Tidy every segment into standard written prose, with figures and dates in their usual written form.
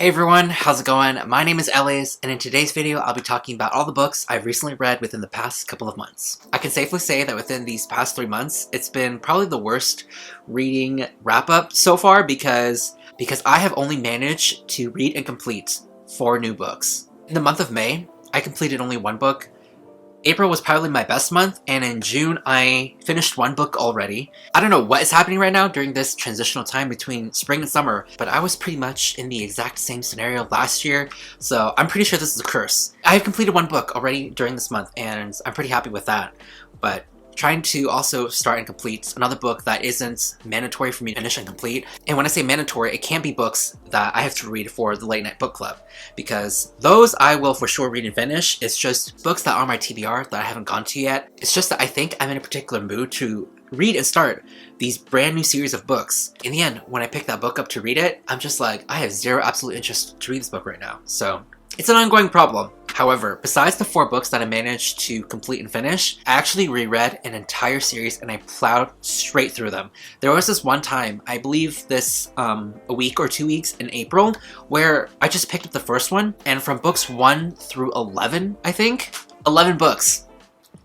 Hey everyone, how's it going? My name is Ellias, and in today's video I'll be talking about all the books I've recently read within the past couple of months. I can safely say that within these past 3 months, it's been probably the worst reading wrap-up so far because I have only managed to read and complete 4 new books. In the month of May, I completed only 1 book. April was probably my best month, and in June I finished 1 book already. I don't know what is happening right now during this transitional time between spring and summer, but I was pretty much in the exact same scenario last year, so I'm pretty sure this is a curse. I have completed 1 book already during this month, and I'm pretty happy with that, but trying to also start and complete another book that isn't mandatory for me to finish and complete. And when I say mandatory, it can't be books that I have to read for the late night book club, because those I will for sure read and finish. It's just books that are on my TBR that I haven't gone to yet. It's just that I think I'm in a particular mood to read and start these brand new series of books. In the end, when I pick that book up to read it, I'm just like, I have zero absolute interest to read this book right now. So it's an ongoing problem. However, besides the 4 books that I managed to complete and finish, I actually reread an entire series and I plowed straight through them. There was this one time, I believe this a week or 2 weeks in April, where I just picked up the first one, and from books 1 through 11, I think, 11 books,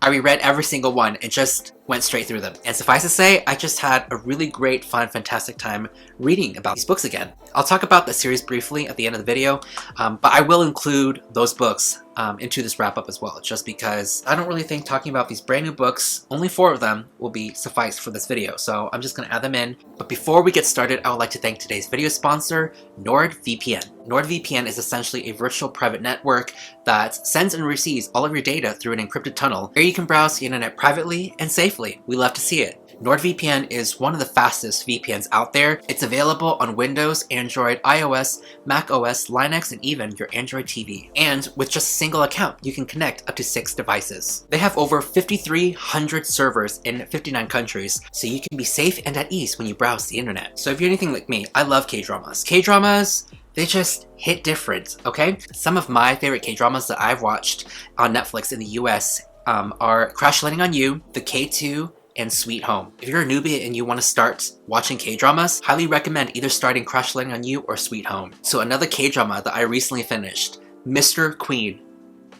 I reread every single one and just went straight through them. And suffice to say, I just had a really great, fun, fantastic time reading about these books again. I'll talk about the series briefly at the end of the video, but I will include those books into this wrap-up as well, just because I don't really think talking about these brand new books, only 4 of them, will be suffice for this video, so I'm just going to add them in. But before we get started, I would like to thank today's video sponsor, NordVPN. NordVPN is essentially a virtual private network that sends and receives all of your data through an encrypted tunnel, where you can browse the internet privately and safely. We love to see it. NordVPN is one of the fastest VPNs out there. It's available on Windows, Android, iOS, macOS, Linux, and even your Android TV. And with just a single account, you can connect up to 6 devices. They have over 5,300 servers in 59 countries, so you can be safe and at ease when you browse the internet. So if you're anything like me, I love K-dramas. K-dramas, they just hit different, okay? Some of my favorite K-dramas that I've watched on Netflix in the US are Crash Landing on You, The K2, and Sweet Home. If you're a newbie and you want to start watching K-dramas, highly recommend either starting Crash Landing on You or Sweet Home. So another K-drama that I recently finished, Mr. Queen.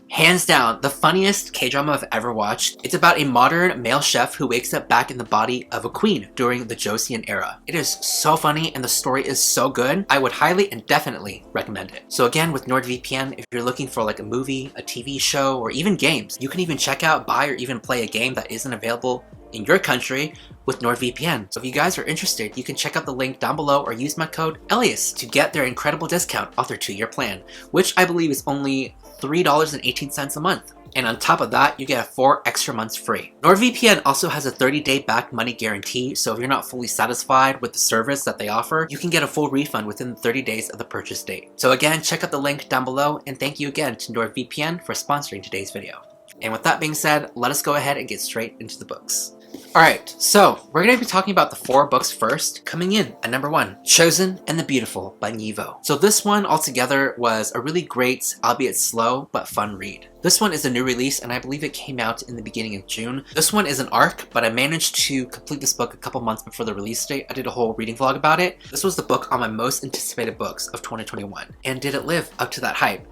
Hands down, the funniest K-drama I've ever watched. It's about a modern male chef who wakes up back in the body of a queen during the Joseon era. It is so funny and the story is so good. I would highly and definitely recommend it. So again, with NordVPN, if you're looking for like a movie, a TV show, or even games, you can even check out, buy, or even play a game that isn't available in your country with NordVPN. So if you guys are interested, you can check out the link down below or use my code Elias to get their incredible discount off their 2-year plan, which I believe is only $3.18 a month. And on top of that, you get 4 extra months free. NordVPN also has a 30-day back money guarantee, so if you're not fully satisfied with the service that they offer, you can get a full refund within 30 days of the purchase date. So again, check out the link down below, and thank you again to NordVPN for sponsoring today's video. And with that being said, let us go ahead and get straight into the books. Alright, so we're going to be talking about the 4 books first. Coming in at number 1, Chosen and the Beautiful by Nivo. So this one altogether was a really great, albeit slow, but fun read. This one is a new release, and I believe it came out in the beginning of June. This one is an arc, but I managed to complete this book a couple months before the release date. I did a whole reading vlog about it. This was the book on my most anticipated books of 2021. And did it live up to that hype?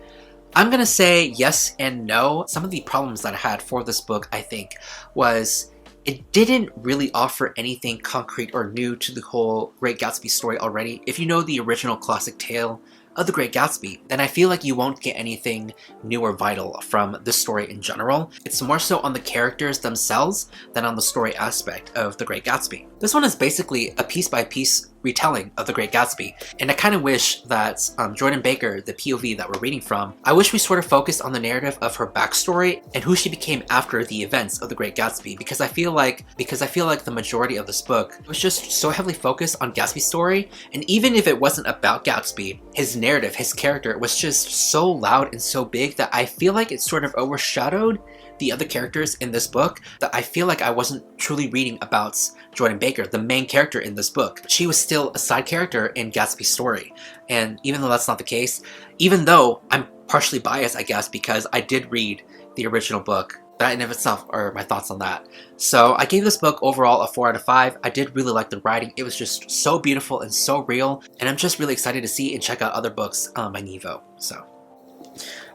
I'm gonna say yes and no. Some of the problems that I had for this book, I think, was it didn't really offer anything concrete or new to the whole Great Gatsby story already. If you know the original classic tale of The Great Gatsby, then I feel like you won't get anything new or vital from the story in general. It's more so on the characters themselves than on the story aspect of The Great Gatsby. This one is basically a piece-by-piece retelling of The Great Gatsby, and I kind of wish that Jordan Baker, the POV that we're reading from, I wish we sort of focused on the narrative of her backstory and who she became after the events of The Great Gatsby, because I feel like the majority of this book was just so heavily focused on Gatsby's story, and even if it wasn't about Gatsby, his narrative, his character was just so loud and so big that I feel like it sort of overshadowed the other characters in this book, that I feel like I wasn't truly reading about Jordan Baker, the main character in this book. She was still a side character in Gatsby's story. And even though that's not the case, even though I'm partially biased, I guess, because I did read the original book That in of itself are my thoughts on that. So I gave this book overall a 4 out of 5. I did really like the writing. It was just so beautiful and so real, and I'm just really excited to see and check out other books by Nevo. So,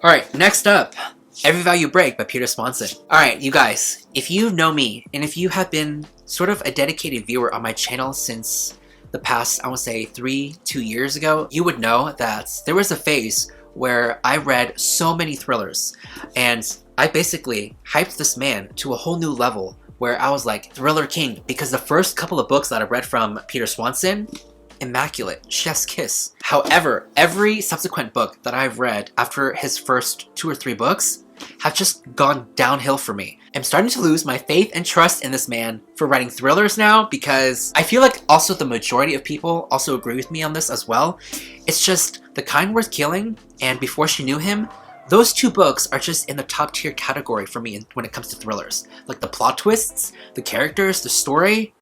alright, next up, Every Vow You Break by Peter Swanson. Alright, you guys, if you know me, and if you have been sort of a dedicated viewer on my channel since the past, I would say 2 years ago, you would know that there was a phase where I read so many thrillers, and I basically hyped this man to a whole new level where I was like, Thriller King, because the first couple of books that I read from Peter Swanson, Immaculate, Chef's Kiss. However, every subsequent book that I've read after his first 2 or 3 books have just gone downhill for me. I'm starting to lose my faith and trust in this man for writing thrillers now, because I feel like also the majority of people also agree with me on this as well. It's just The Kind Worth Killing and Before She Knew Him, those 2 books are just in the top tier category for me when it comes to thrillers. Like the plot twists, the characters, the story.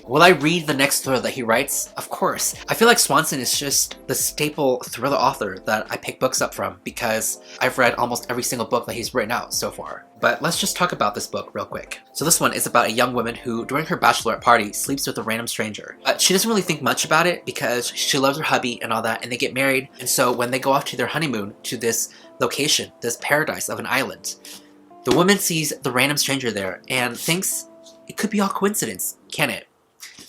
Will I read the next thriller that he writes? Of course. I feel like Swanson is just the staple thriller author that I pick books up from, because I've read almost every single book that he's written out so far. But let's just talk about this book real quick. So this one is about a young woman who, during her bachelorette party, sleeps with a random stranger. She doesn't really think much about it because she loves her hubby and all that, and they get married. And so when they go off to their honeymoon to this location, this paradise of an island, the woman sees the random stranger there and thinks it could be all coincidence, can it?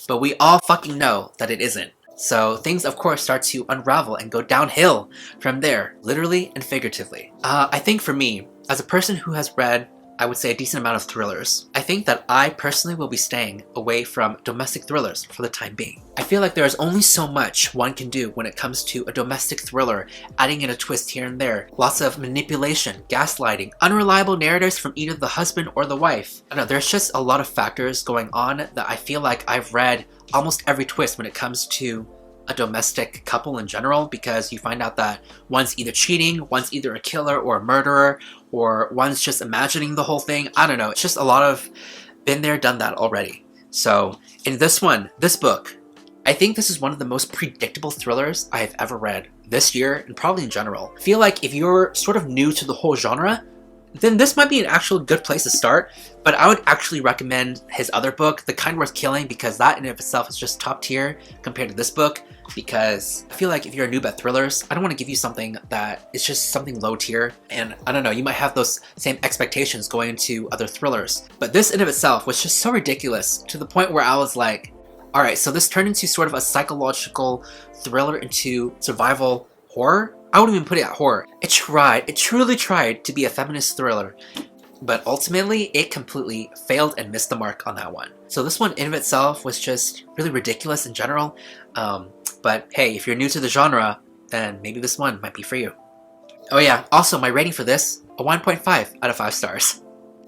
But we all fucking know that it isn't. So things of course start to unravel and go downhill from there, literally and figuratively. I think for me, as a person who has read, I would say, a decent amount of thrillers, I think that I personally will be staying away from domestic thrillers for the time being. I feel like there is only so much one can do when it comes to a domestic thriller, adding in a twist here and there. Lots of manipulation, gaslighting, unreliable narratives from either the husband or the wife. I don't know, there's just a lot of factors going on that I feel like I've read almost every twist when it comes to a domestic couple in general, because you find out that one's either cheating, one's either a killer or a murderer, or one's just imagining the whole thing. I don't know, it's just a lot of been there, done that already. So in this book, I think this is one of the most predictable thrillers I have ever read this year, and probably in general. I feel like if you're sort of new to the whole genre, then this might be an actual good place to start, but I would actually recommend his other book, The Kind Worth Killing, because that in and of itself is just top tier compared to this book. Because I feel like if you're a noob at thrillers, I don't want to give you something that is just something low tier, and I don't know, you might have those same expectations going into other thrillers. But this in and of itself was just so ridiculous, to the point where I was like, alright, so this turned into sort of a psychological thriller into survival horror? I wouldn't even put it at horror. It truly tried to be a feminist thriller, but ultimately it completely failed and missed the mark on that one. So this one in and of itself was just really ridiculous in general, but hey, if you're new to the genre, then maybe this one might be for you. Oh yeah, also my rating for this, a 1.5 out of 5 stars.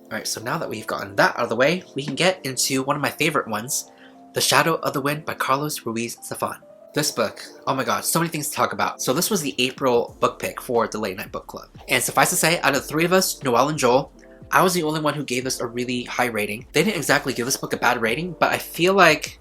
Alright, so now that we've gotten that out of the way, we can get into one of my favorite ones, The Shadow of the Wind by Carlos Ruiz Zafón. This book, oh my god, so many things to talk about. So this was the April book pick for the Late Night Book Club. And suffice to say, out of the 3 of us, Noelle and Joel, I was the only one who gave this a really high rating. They didn't exactly give this book a bad rating, but I feel like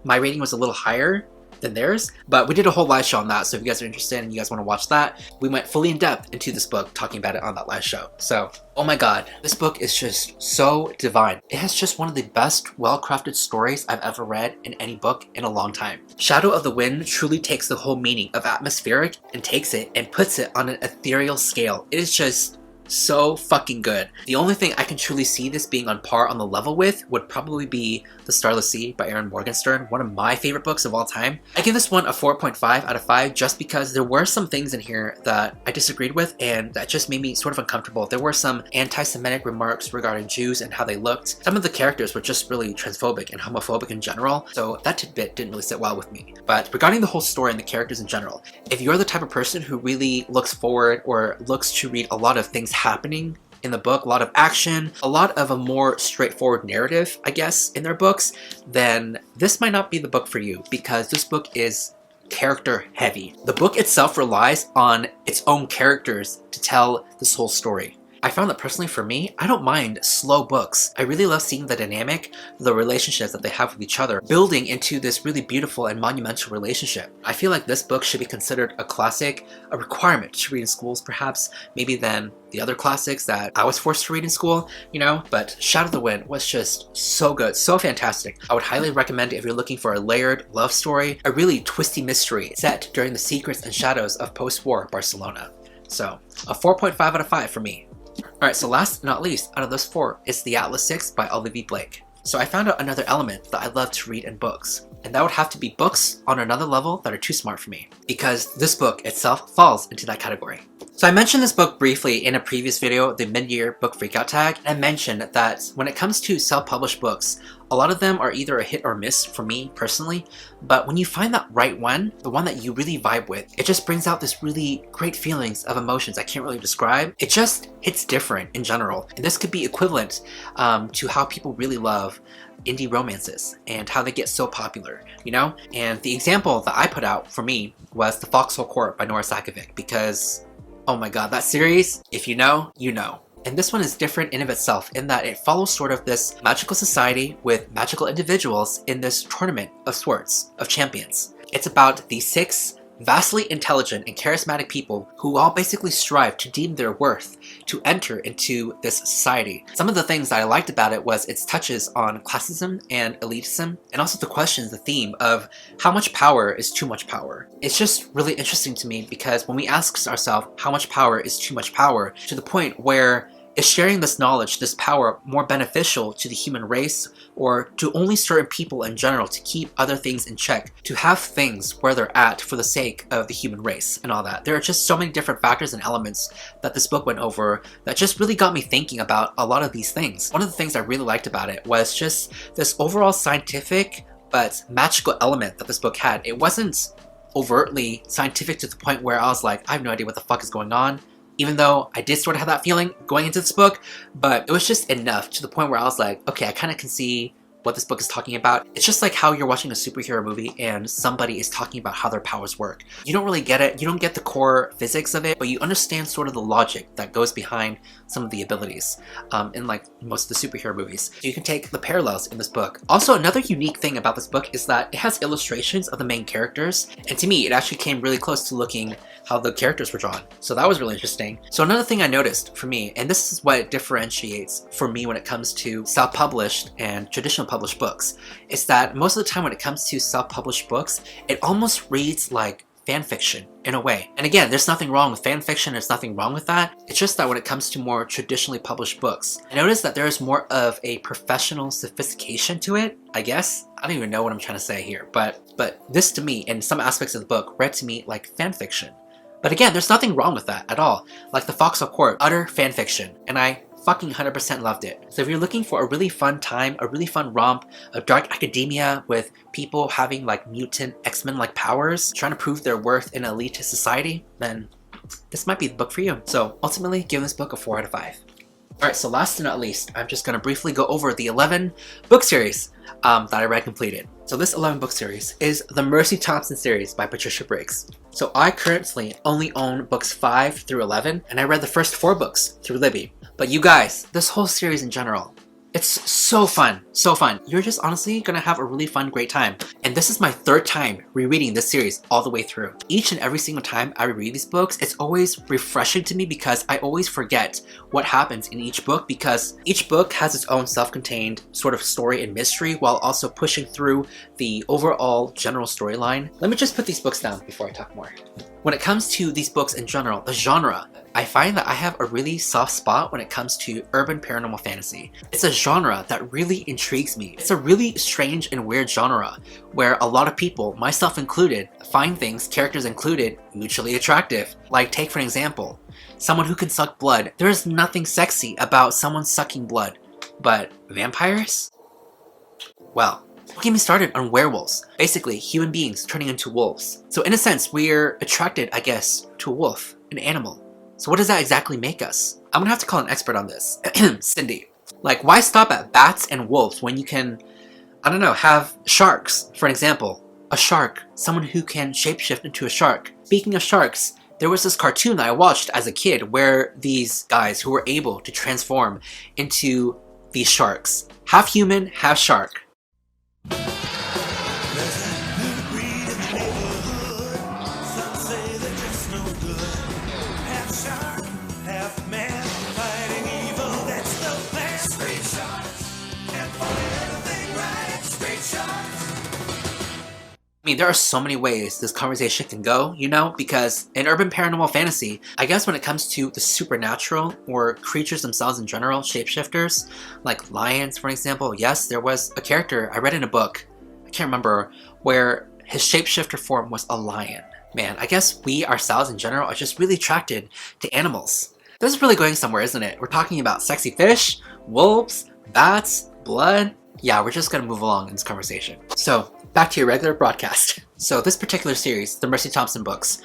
my rating was a little higher than theirs. But we did a whole live show on that, so if you guys are interested and you guys want to watch that, we went fully in depth into this book, talking about it on that live show. So, oh my god, this book is just so divine. It has just one of the best, well-crafted stories I've ever read in any book in a long time. Shadow of the Wind truly takes the whole meaning of atmospheric and takes it and puts it on an ethereal scale. It is just so fucking good. The only thing I can truly see this being on par on the level with would probably be The Starless Sea by Aaron Morgenstern, one of my favorite books of all time. I give this one a 4.5 out of 5 just because there were some things in here that I disagreed with and that just made me sort of uncomfortable. There were some anti-Semitic remarks regarding Jews and how they looked. Some of the characters were just really transphobic and homophobic in general, so that tidbit didn't really sit well with me. But regarding the whole story and the characters in general, if you're the type of person who really looks forward or looks to read a lot of things happening in the book, a lot of action, a lot of a more straightforward narrative, I guess, in their books, then this might not be the book for you, because this book is character heavy. The book itself relies on its own characters to tell this whole story. I found that personally for me, I don't mind slow books. I really love seeing the dynamic, the relationships that they have with each other, building into this really beautiful and monumental relationship. I feel like this book should be considered a classic, a requirement to read in schools perhaps, maybe than the other classics that I was forced to read in school, you know? But Shadow of the Wind was just so good, so fantastic. I would highly recommend it if you're looking for a layered love story, a really twisty mystery set during the secrets and shadows of post-war Barcelona. So, a 4.5 out of 5 for me. Alright, so last but not least, out of those 4, is the Atlassix by Olivia Blake. So I found out another element that I love to read in books, and that would have to be books on another level that are too smart for me, because this book itself falls into that category. So I mentioned this book briefly in a previous video, the mid-year book freakout tag, and I mentioned that when it comes to self-published books, a lot of them are either a hit or miss for me personally, but when you find that right one, the one that you really vibe with, it just brings out this really great feelings of emotions I can't really describe. It just hits different in general, and this could be equivalent to how people really love indie romances and how they get so popular, you know? And the example that I put out for me was The Foxhole Court by Nora Sakavic, because oh my god, that series, if you know, you know. And this one is different in of itself in that it follows sort of this magical society with magical individuals in this tournament of sorts, of champions. It's about these 6 vastly intelligent and charismatic people who all basically strive to deem their worth to enter into this society. Some of the things that I liked about it was its touches on classism and elitism, and also the questions, the theme of how much power is too much power. It's just really interesting to me because when we ask ourselves how much power is too much power, to the point where is sharing this knowledge, this power, more beneficial to the human race or to only certain people in general to keep other things in check, to have things where they're at for the sake of the human race and all that? There are just so many different factors and elements that this book went over that just really got me thinking about a lot of these things. One of the things I really liked about it was just this overall scientific but magical element that this book had. It wasn't overtly scientific to the point where I was like, I have no idea what the fuck is going on. Even though I did sort of have that feeling going into this book, but it was just enough to the point where I was like, okay, I kind of can see what this book is talking about. It's just like how you're watching a superhero movie and somebody is talking about how their powers work. You don't really get it, you don't get the core physics of it, but you understand sort of the logic that goes behind some of the abilities in like most of the superhero movies. So you can take the parallels in this book. Also, another unique thing about this book is that it has illustrations of the main characters, and to me, it actually came really close to looking how the characters were drawn. So that was really interesting. So another thing I noticed for me, and this is what differentiates for me when it comes to self-published and traditional published books, is that most of the time when it comes to self-published books, it almost reads like fan fiction in a way. And again, there's nothing wrong with fan fiction, there's nothing wrong with that. It's just that when it comes to more traditionally published books, I noticed that there's more of a professional sophistication to it, I guess. I don't even know what I'm trying to say here, but this to me, in some aspects of the book, read to me like fan fiction. But again, there's nothing wrong with that at all. Like The Foxhole Court, utter fan fiction, and I fucking 100% loved it. So if you're looking for a really fun time, a really fun romp of dark academia with people having like mutant X-Men like powers, trying to prove their worth in elitist society, then this might be the book for you. So ultimately, give this book a 4 out of 5. Alright, so last but not least, I'm just going to briefly go over the 11 book series that I read completed. So this 11 book series is the Mercy Thompson series by Patricia Briggs. So I currently only own books 5 through 11, and I read the first 4 books through Libby. But you guys, this whole series in general, it's so fun, so fun. You're just honestly gonna have a really fun, great time. And this is my 3rd time rereading this series all the way through. Each and every single time I reread these books, it's always refreshing to me because I always forget what happens in each book, because each book has its own self-contained sort of story and mystery while also pushing through the overall general storyline. Let me just put these books down before I talk more. When it comes to these books in general, the genre, I find that I have a really soft spot when it comes to urban paranormal fantasy. It's a genre that really intrigues me. It's a really strange and weird genre where a lot of people, myself included, find things, characters included, mutually attractive. Like, take for an example, someone who can suck blood. There is nothing sexy about someone sucking blood, but vampires? Well, don't get me started on werewolves. Basically, human beings turning into wolves. So in a sense, we're attracted, I guess, to a wolf, an animal. So what does that exactly make us? I'm gonna have to call an expert on this. Cindy. Like, why stop at bats and wolves when you can, I don't know, have sharks, for an example. A shark, someone who can shapeshift into a shark. Speaking of sharks, there was this cartoon that I watched as a kid where these guys who were able to transform into these sharks. Half human, half shark. I mean, there are so many ways this conversation can go, you know, because in urban paranormal fantasy, I guess when it comes to the supernatural or creatures themselves in general, shapeshifters, like lions, for example, yes, there was a character I read in a book, I can't remember, where his shapeshifter form was a lion. Man, I guess we ourselves in general are just really attracted to animals. This is really going somewhere, isn't it? We're talking about sexy fish, wolves, bats, blood. Yeah, we're just gonna move along in this conversation. So, back to your regular broadcast. So this particular series, the Mercy Thompson books,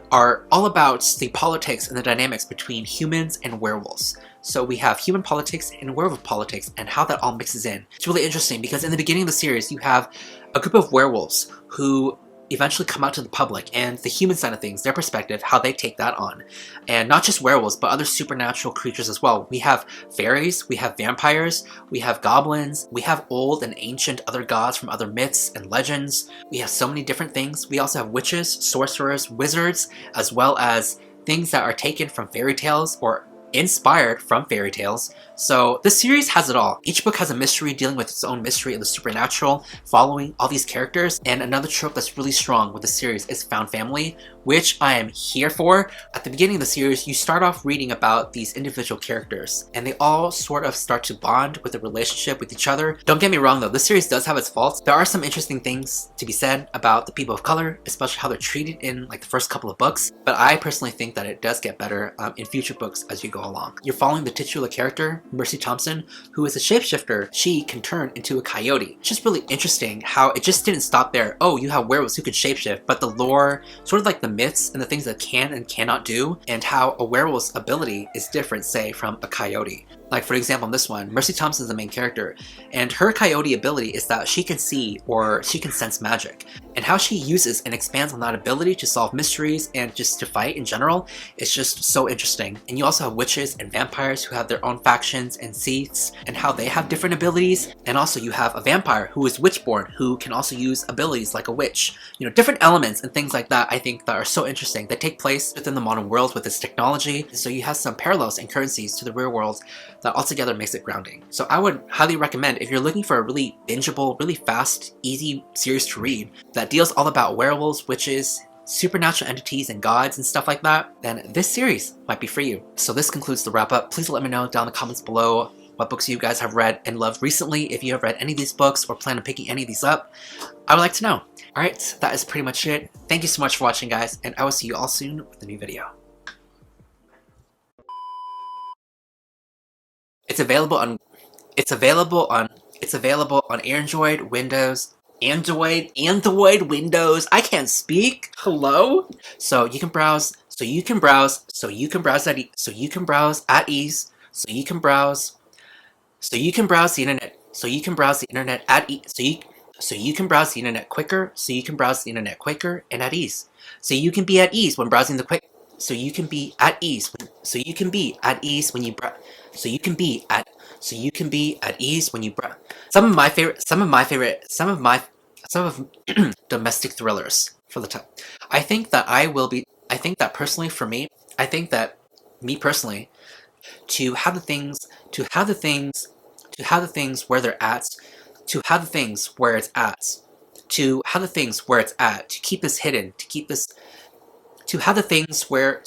are all about the politics and the dynamics between humans and werewolves. So we have human politics and werewolf politics and how that all mixes in. It's really interesting because in the beginning of the series, you have a group of werewolves who eventually come out to the public, and the human side of things, their perspective, how they take that on. And not just werewolves, but other supernatural creatures as well. We have fairies, we have vampires, we have goblins, we have old and ancient other gods from other myths and legends. We have so many different things. We also have witches, sorcerers, wizards, as well as things that are taken from fairy tales or inspired from fairy tales. So this series has it all. Each book has a mystery dealing with its own mystery of the supernatural, following all these characters. And another trope that's really strong with the series is found family, which I am here for. At the beginning of the series, you start off reading about these individual characters, and they all sort of start to bond with a relationship with each other. Don't get me wrong though, this series does have its faults. There are some interesting things to be said about the people of color, especially how they're treated in like the first couple of books, but I personally think that it does get better in future books as you go along. You're following the titular character, Mercy Thompson, who is a shapeshifter. She can turn into a coyote. It's just really interesting how it just didn't stop there. Oh, you have werewolves who can shapeshift, but the lore, sort of like the myths and the things that can and cannot do, and how a werewolf's ability is different, say, from a coyote. Like for example in this one, Mercy Thompson is the main character, and her coyote ability is that she can see or she can sense magic. And how she uses and expands on that ability to solve mysteries and just to fight in general is just so interesting. And you also have witches and vampires who have their own factions and seats and how they have different abilities. And also you have a vampire who is witch-born who can also use abilities like a witch. You know, different elements and things like that I think that are so interesting that take place within the modern world with its technology. So you have some parallels and currencies to the real world that altogether makes it grounding. So I would highly recommend, if you're looking for a really bingeable, really fast, easy series to read that deals all about werewolves, witches, supernatural entities, and gods and stuff like that, then this series might be for you. So this concludes the wrap up. Please let me know down in the comments below what books you guys have read and loved recently. If you have read any of these books or plan on picking any of these up, I would like to know. Alright, that is pretty much it. Thank you so much for watching, guys, and I will see you all soon with a new video. It's available on Android, Windows, Windows. I can't speak. Hello? So you can browse at ease. So you can browse the internet. So you can browse the internet at ease. So you can browse the internet quicker. So you can browse the internet quicker and at ease. So you can be at ease when browsing the quick. So you can be at ease. So you can be at ease when you browse. So you can be at ease when you browse. Some of domestic thrillers for the time. I think that personally for me, I think that me personally, to have the things where they're at, to have the things where it's at, to have the things where it's at, to keep this hidden, to have things where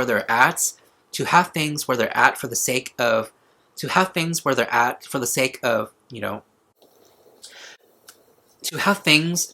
they're at, to have things where they're at for the sake of, you know, to have things